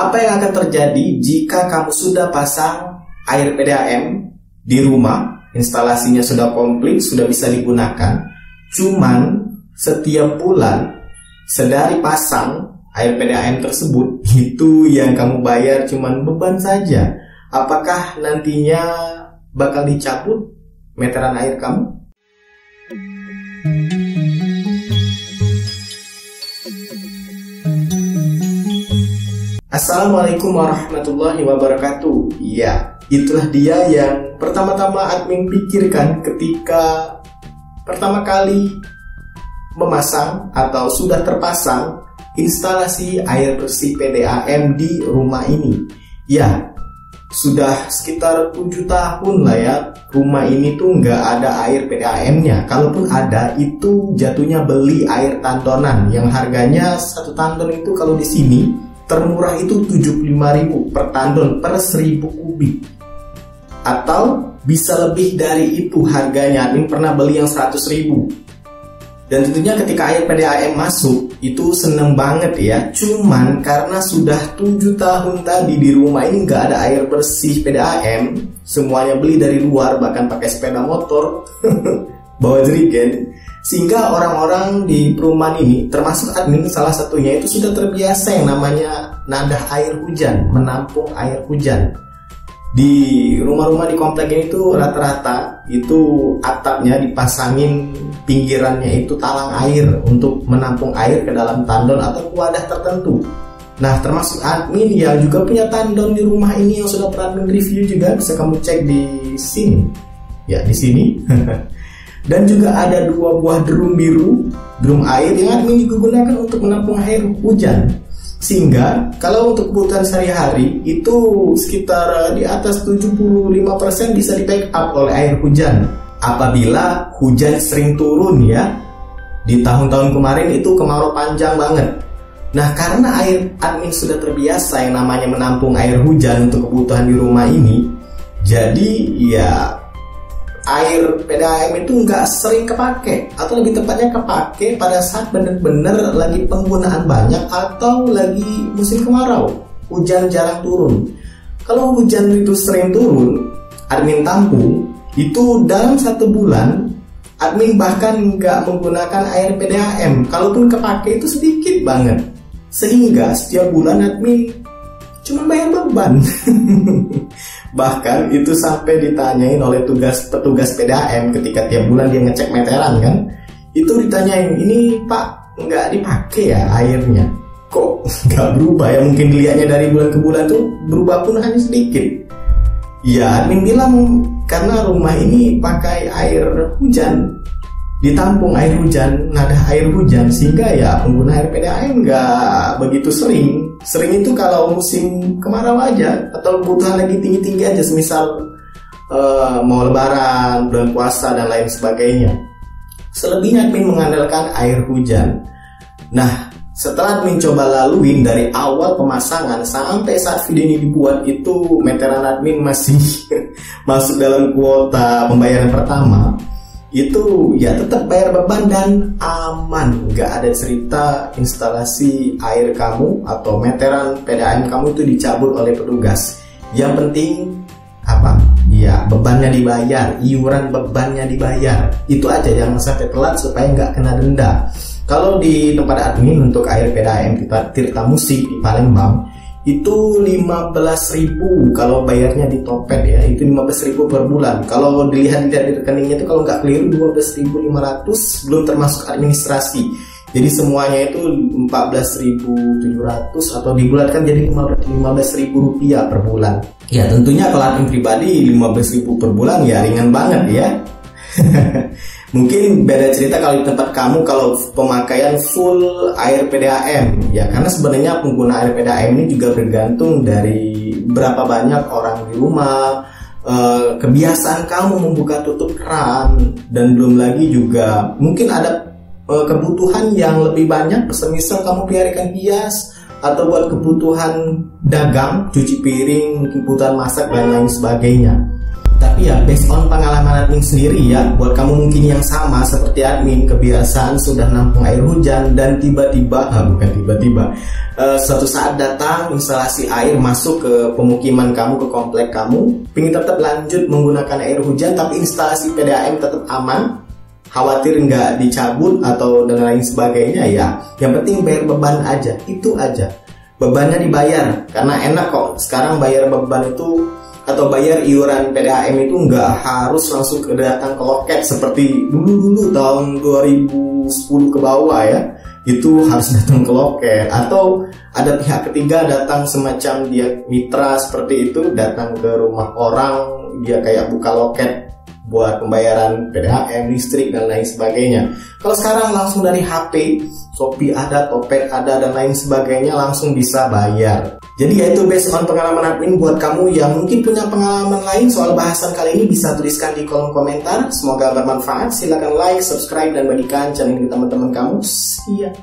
Apa yang akan terjadi jika kamu sudah pasang air PDAM di rumah, instalasinya sudah komplit, sudah bisa digunakan, cuman setiap bulan sedari pasang air PDAM tersebut, itu yang kamu bayar cuman beban saja. Apakah nantinya bakal dicabut meteran air kamu? Assalamualaikum warahmatullahi wabarakatuh. Ya, itulah dia yang pertama-tama admin pikirkan ketika pertama kali memasang atau sudah terpasang instalasi air bersih PDAM di rumah ini. Ya, sudah sekitar 7 tahun lah ya, rumah ini tuh nggak ada air PDAM-nya. Kalaupun ada, itu jatuhnya beli air tandonan yang harganya 1 tandon itu kalau di sini termurah itu 75.000 per tandon per 1000 kubik. Atau bisa lebih dari itu harganya. Admin pernah beli yang 100.000. Dan tentunya ketika air PDAM masuk, itu seneng banget ya. Cuman karena sudah 7 tahun tadi di rumah ini nggak ada air bersih PDAM, semuanya beli dari luar, bahkan pakai sepeda motor, bawa jerigen. Sehingga orang-orang di perumahan ini, termasuk admin salah satunya, itu sudah terbiasa yang namanya nadah air hujan, menampung air hujan. Di rumah-rumah di komplek ini tuh rata-rata itu atapnya dipasangin, pinggirannya itu talang air untuk menampung air ke dalam tandon atau wadah tertentu. Nah, termasuk admin yang juga punya tandon di rumah ini yang sudah pernah admin review juga, bisa kamu cek di sini. Ya, di sini. Dan juga ada 2 buah drum biru, drum air yang admin juga gunakan untuk menampung air hujan. Sehingga kalau untuk kebutuhan sehari-hari itu sekitar di atas 75% bisa di backup oleh air hujan. Apabila hujan sering turun ya. Di tahun-tahun kemarin itu kemarau panjang banget. Nah, karena admin sudah terbiasa yang namanya menampung air hujan untuk kebutuhan di rumah ini, jadi ya air PDAM itu nggak sering kepake, atau lebih tepatnya kepake pada saat benar-benar lagi penggunaan banyak atau lagi musim kemarau, hujan jarang turun. Kalau hujan itu sering turun, admin tampung, itu dalam 1 bulan admin bahkan nggak menggunakan air PDAM. Kalaupun kepake itu sedikit banget, sehingga setiap bulan admin cuma bayar beban. Bahkan itu sampai ditanyain oleh petugas PDAM ketika tiap bulan dia ngecek meteran kan, itu ditanyain, ini Pak nggak dipakai ya airnya, kok nggak berubah ya? Mungkin dilihatnya dari bulan ke bulan tuh berubah pun hanya sedikit. Ya, admin bilang karena rumah ini pakai air hujan, ditampung air hujan, nadah air hujan, sehingga ya pengguna air PDAM nggak begitu sering. Sering itu kalau musim kemarau aja, atau kebutuhan lagi tinggi-tinggi aja, semisal mau lebaran, bulan puasa, dan lain sebagainya. Selebihnya admin mengandalkan air hujan. Nah, setelah admin coba laluin dari awal pemasangan sampai saat video ini dibuat, itu meteran admin masih masuk dalam kuota pembayaran pertama. Itu ya tetap bayar beban dan aman, nggak ada cerita instalasi air kamu atau meteran PDAM kamu itu dicabut oleh petugas. Yang penting apa? Ya, bebannya dibayar, iuran bebannya dibayar. Itu aja, jangan sampai telat supaya nggak kena denda. Kalau di tempat admin untuk air PDAM Tirta Musik di Palembang itu 15.000 kalau bayarnya di Topet ya, itu 15.000 per bulan. Kalau dilihat di rekeningnya itu kalau nggak keliru 12.500 belum termasuk administrasi. Jadi semuanya itu 14.700 atau dibulatkan jadi 15.000 rupiah per bulan. Ya tentunya kalau admin pribadi 15.000 per bulan ya ringan banget ya. Mungkin beda cerita kalau di tempat kamu kalau pemakaian full air PDAM ya, karena sebenarnya pengguna air PDAM ini juga bergantung dari berapa banyak orang di rumah, kebiasaan kamu membuka tutup keran, dan belum lagi juga mungkin ada kebutuhan yang lebih banyak, semisal kamu pelihara ikan hias atau buat kebutuhan dagang, cuci piring, kebutuhan masak dan lain sebagainya. Tapi ya based on pengalaman admin sendiri ya, buat kamu mungkin yang sama seperti admin, kebiasaan sudah nampung air hujan dan tiba-tiba, suatu saat datang instalasi air masuk ke pemukiman kamu, ke komplek kamu, ingin tetap lanjut menggunakan air hujan tapi instalasi PDAM tetap aman, khawatir nggak dicabut atau dan lain sebagainya ya, yang penting bayar beban aja, itu aja. Bebannya dibayar, karena enak kok sekarang bayar beban itu atau bayar iuran PDAM itu nggak harus langsung datang ke loket seperti dulu tahun 2010 ke bawah ya, itu harus datang ke loket atau ada pihak ketiga datang semacam dia mitra seperti itu, datang ke rumah orang, dia kayak buka loket buat pembayaran PDAM, listrik dan lain sebagainya. Kalau sekarang langsung dari HP, Shopee ada, Topet ada dan lain sebagainya, langsung bisa bayar. Jadi ya itu based on pengalaman admin. Buat kamu yang mungkin punya pengalaman lain soal bahasan kali ini bisa tuliskan di kolom komentar. Semoga bermanfaat. Silahkan like, subscribe dan bagikan channel ini ke teman-teman kamu. Sekian.